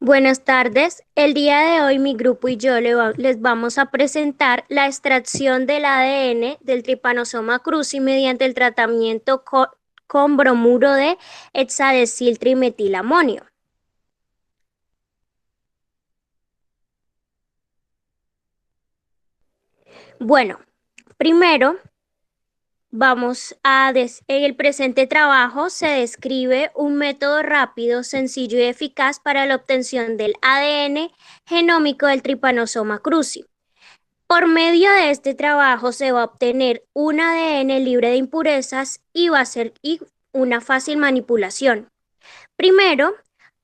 Buenas tardes. El día de hoy mi grupo y yo les vamos a presentar la extracción del ADN del Trypanosoma cruzi mediante el tratamiento con bromuro de hexadesiltrimetilamonio. Bueno, primero en el presente trabajo se describe un método rápido, sencillo y eficaz para la obtención del ADN genómico del Trypanosoma cruzi. Por medio de este trabajo se va a obtener un ADN libre de impurezas y va a ser una fácil manipulación. Primero,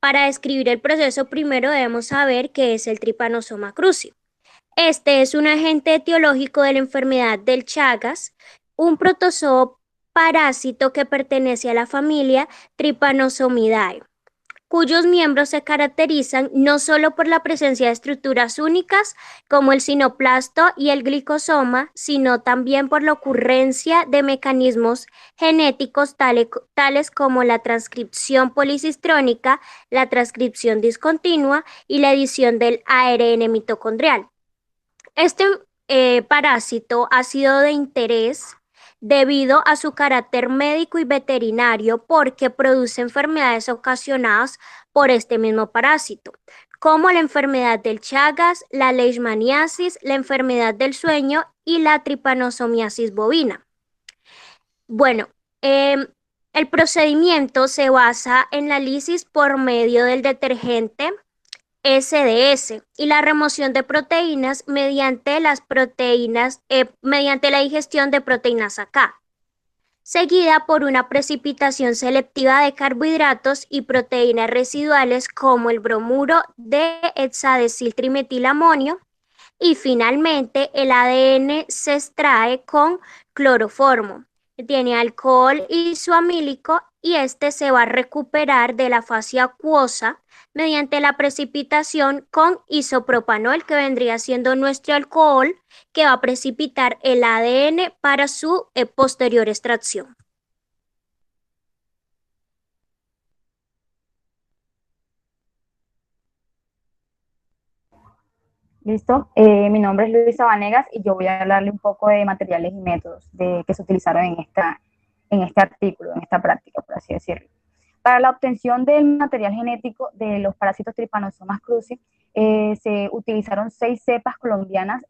para describir el proceso, primero debemos saber qué es el Trypanosoma cruzi. Este es un agente etiológico de la enfermedad del Chagas, un protozoo parásito que pertenece a la familia Trypanosomidae, cuyos miembros se caracterizan no solo por la presencia de estructuras únicas como el sinoplasto y el glicosoma, sino también por la ocurrencia de mecanismos genéticos tales como la transcripción policistrónica, la transcripción discontinua y la edición del ARN mitocondrial. Este parásito ha sido de interés debido a su carácter médico y veterinario porque produce enfermedades ocasionadas por este mismo parásito, como la enfermedad del Chagas, la leishmaniasis, la enfermedad del sueño y la tripanosomiasis bovina. Bueno, em, el procedimiento se basa en la lisis por medio del detergente SDS y la remoción de proteínas mediante la ingestión de proteínas AK, seguida por una precipitación selectiva de carbohidratos y proteínas residuales como el bromuro de hexadesiltrimetilamonio y finalmente el ADN se extrae con cloroformo. Tiene alcohol isoamílico y este se va a recuperar de la fase acuosa mediante la precipitación con isopropanol, que vendría siendo nuestro alcohol que va a precipitar el ADN para su posterior extracción. Listo. Mi nombre es Luisa Vanegas y yo voy a hablarle un poco de materiales y métodos que se utilizaron en este artículo, en esta práctica, por así decirlo. Para la obtención del material genético de los parásitos Trypanosomas cruzi, se utilizaron 6 cepas colombianas,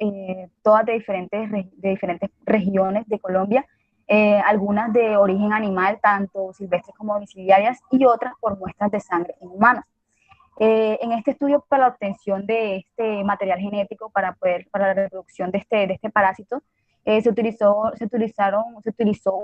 todas de diferentes regiones de Colombia, algunas de origen animal, tanto silvestres como domiciliarias, y otras por muestras de sangre en humanos. En este estudio para la obtención de este material genético para la reproducción de este parásito, se utilizó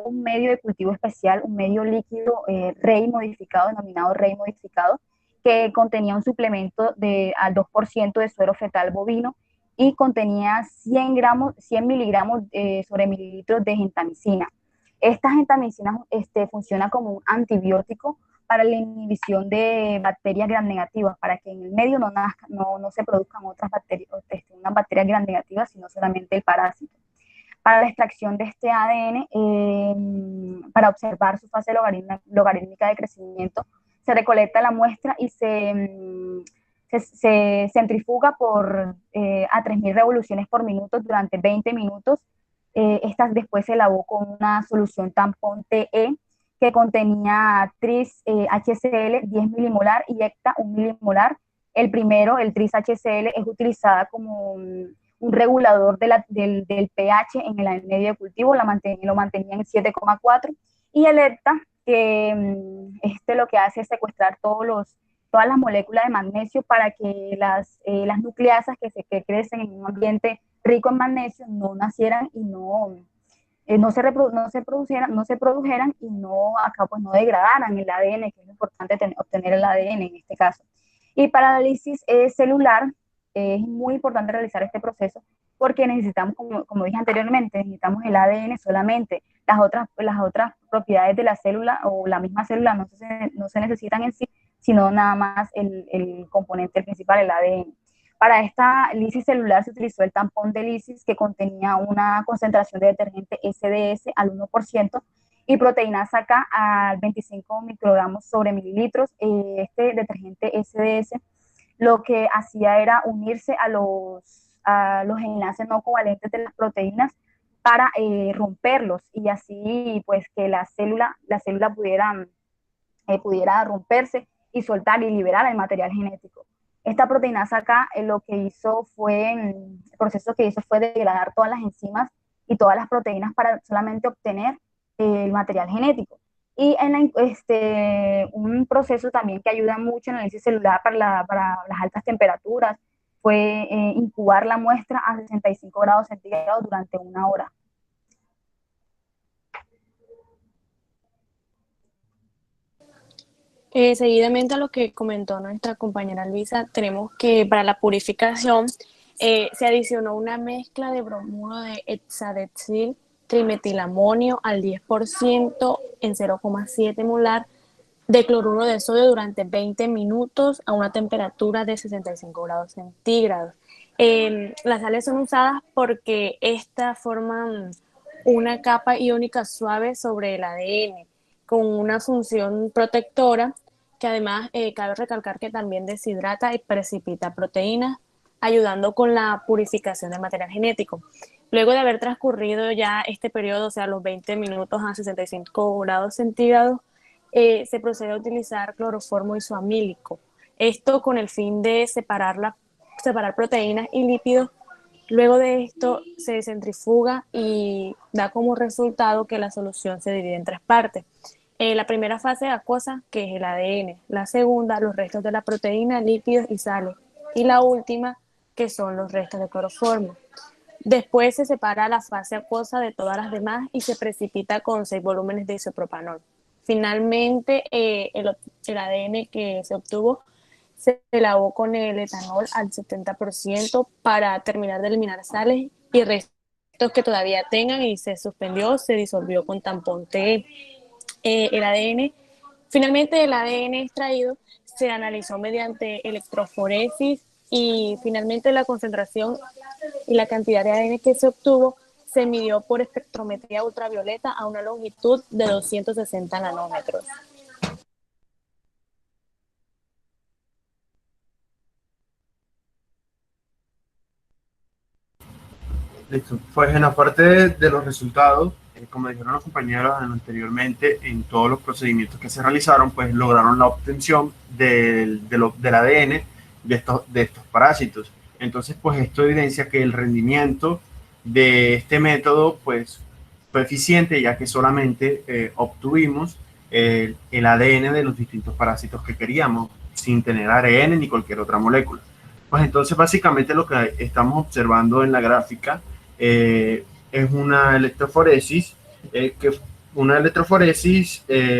un medio de cultivo especial, un medio líquido REI modificado, denominado REI modificado, que contenía un suplemento al 2% de suero fetal bovino y contenía 100 miligramos sobre mililitros de gentamicina. Esta gentamicina funciona como un antibiótico para la inhibición de bacterias gram negativas, para que en el medio no se produzcan otras bacterias, unas bacterias gram negativas, sino solamente el parásito. Para la extracción de este ADN, para observar su fase logarítmica de crecimiento, se recolecta la muestra y se centrifuga a 3.000 revoluciones por minuto durante 20 minutos. Estas después se lavó con una solución tampón TE que contenía tris HCl 10 milimolar y hecta 1 milimolar. El primero, el tris HCl, es utilizada como un regulador del pH en el medio de cultivo, lo mantenía en 7,4, y el hecta, que lo que hace es secuestrar todas las moléculas de magnesio para que las nucleasas que crecen en un ambiente rico en magnesio no nacieran y no se produjeran y acá pues no degradaran el ADN, que es importante obtener el ADN en este caso. Y para la análisis celular es muy importante realizar este proceso porque necesitamos, como dije anteriormente, necesitamos el ADN solamente. Las otras propiedades de la célula o la misma célula no se necesitan en sí, sino nada más el componente principal, el ADN. Para esta lisis celular se utilizó el tampón de lisis que contenía una concentración de detergente SDS al 1% y proteínas AK a 25 microgramos sobre mililitros. Este detergente SDS lo que hacía era unirse a los enlaces no covalentes de las proteínas para romperlos y así pues que la célula pudiera romperse y soltar y liberar el material genético. Esta proteínasa acá lo que hizo fue, el proceso que hizo fue degradar todas las enzimas y todas las proteínas para solamente obtener el material genético. Y un proceso también que ayuda mucho en el análisis celular para las altas temperaturas fue incubar la muestra a 65 grados centígrados durante 1 hora. Seguidamente a lo que comentó nuestra compañera Luisa, tenemos que para la purificación se adicionó una mezcla de bromuro de hexadecil trimetilamonio al 10% en 0,7 molar de cloruro de sodio durante 20 minutos a una temperatura de 65 grados centígrados. Las sales son usadas porque estas forman una capa iónica suave sobre el ADN con una función protectora que además cabe recalcar que también deshidrata y precipita proteínas, ayudando con la purificación del material genético. Luego de haber transcurrido ya este periodo, o sea, los 20 minutos a 65 grados centígrados, se procede a utilizar cloroformo isoamílico. Esto con el fin de separar proteínas y lípidos. Luego de esto se centrifuga y da como resultado que la solución se divide en tres partes. La primera fase acuosa, que es el ADN. La segunda, los restos de la proteína, lípidos y sales. Y la última, que son los restos de cloroformo. Después se separa la fase acuosa de todas las demás y se precipita con 6 volúmenes de isopropanol. Finalmente, el ADN que se obtuvo se lavó con el etanol al 70% para terminar de eliminar sales y restos que todavía tengan y se suspendió, se disolvió con tampón T. El ADN, finalmente el ADN extraído se analizó mediante electroforesis y finalmente la concentración y la cantidad de ADN que se obtuvo se midió por espectrometría ultravioleta a una longitud de 260 nanómetros. Listo. Pues en la parte de los resultados, como dijeron los compañeros anteriormente, en todos los procedimientos que se realizaron, pues lograron la obtención del ADN de estos parásitos. Entonces, pues esto evidencia que el rendimiento de este método, pues, fue eficiente, ya que solamente obtuvimos el ADN de los distintos parásitos que queríamos, sin tener ARN ni cualquier otra molécula. Pues entonces, básicamente lo que estamos observando en la gráfica es una electroforesis,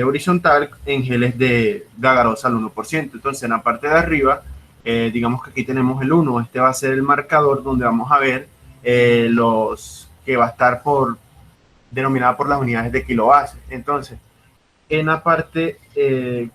horizontal en geles de agarosa al 1%. Entonces, en la parte de arriba, digamos que aquí tenemos el 1. Este va a ser el marcador donde vamos a ver los que va a estar denominada por las unidades de kilobase. Entonces, en la parte de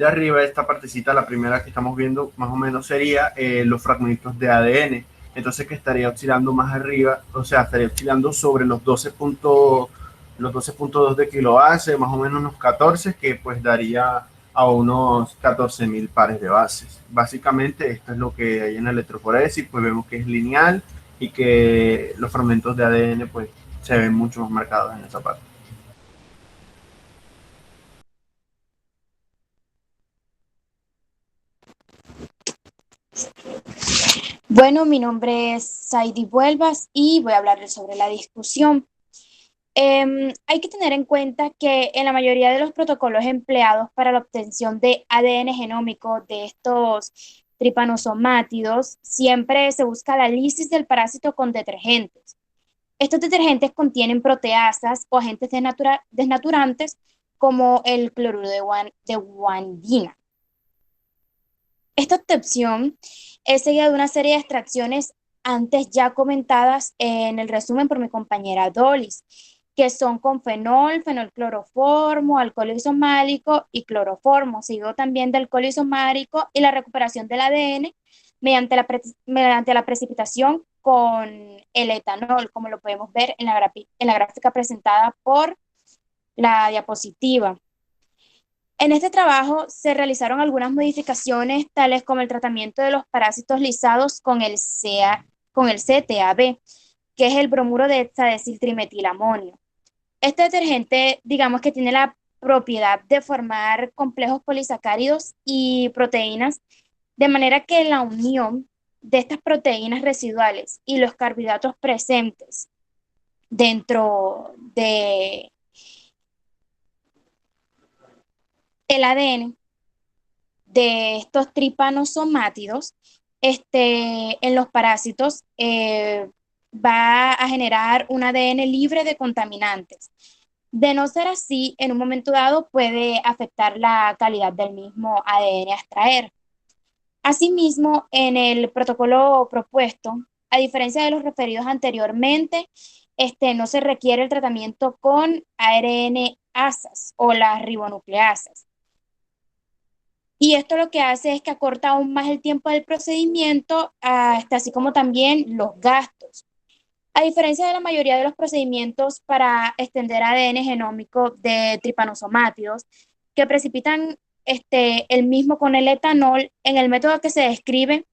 arriba, esta partecita, la primera que estamos viendo, más o menos sería los fragmentos de ADN. Entonces, que estaría oscilando más arriba, o sea, estaría oscilando sobre los 12.2 de kilobase, más o menos unos 14, que pues daría a unos 14.000 pares de bases. Básicamente, esto es lo que hay en la electroforesis, pues vemos que es lineal y que los fragmentos de ADN pues se ven mucho más marcados en esa parte. Bueno, mi nombre es Saidi Vuelvas y voy a hablarles sobre la discusión. Hay que tener en cuenta que en la mayoría de los protocolos empleados para la obtención de ADN genómico de estos tripanosomátidos, siempre se busca la lisis del parásito con detergentes. Estos detergentes contienen proteasas o agentes desnaturantes como el cloruro de guanidina. Esta obtención es seguida de una serie de extracciones antes ya comentadas en el resumen por mi compañera Dolis, que son con fenolcloroformo, alcohol isomálico y cloroformo, seguido también del alcohol isomálico y la recuperación del ADN mediante la precipitación con el etanol, como lo podemos ver en la gráfica presentada por la diapositiva. En este trabajo se realizaron algunas modificaciones, tales como el tratamiento de los parásitos lisados con el CTAB, que es el bromuro de hexadeciltrimetilamonio. Este detergente, digamos que tiene la propiedad de formar complejos polisacáridos y proteínas, de manera que la unión de estas proteínas residuales y los carbohidratos presentes dentro de el ADN de estos tripanosomátidos en los parásitos va a generar un ADN libre de contaminantes. De no ser así, en un momento dado puede afectar la calidad del mismo ADN a extraer. Asimismo, en el protocolo propuesto, a diferencia de los referidos anteriormente, no se requiere el tratamiento con ARN-asas o las ribonucleasas. Y esto lo que hace es que acorta aún más el tiempo del procedimiento, así como también los gastos. A diferencia de la mayoría de los procedimientos para extender ADN genómico de tripanosomátidos, que precipitan el mismo con el etanol, en el método que se describe,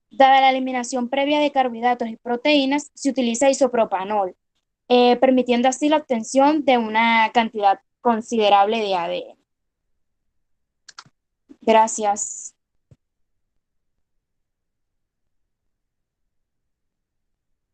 dada la eliminación previa de carbohidratos y proteínas, se utiliza isopropanol, permitiendo así la obtención de una cantidad considerable de ADN. Gracias.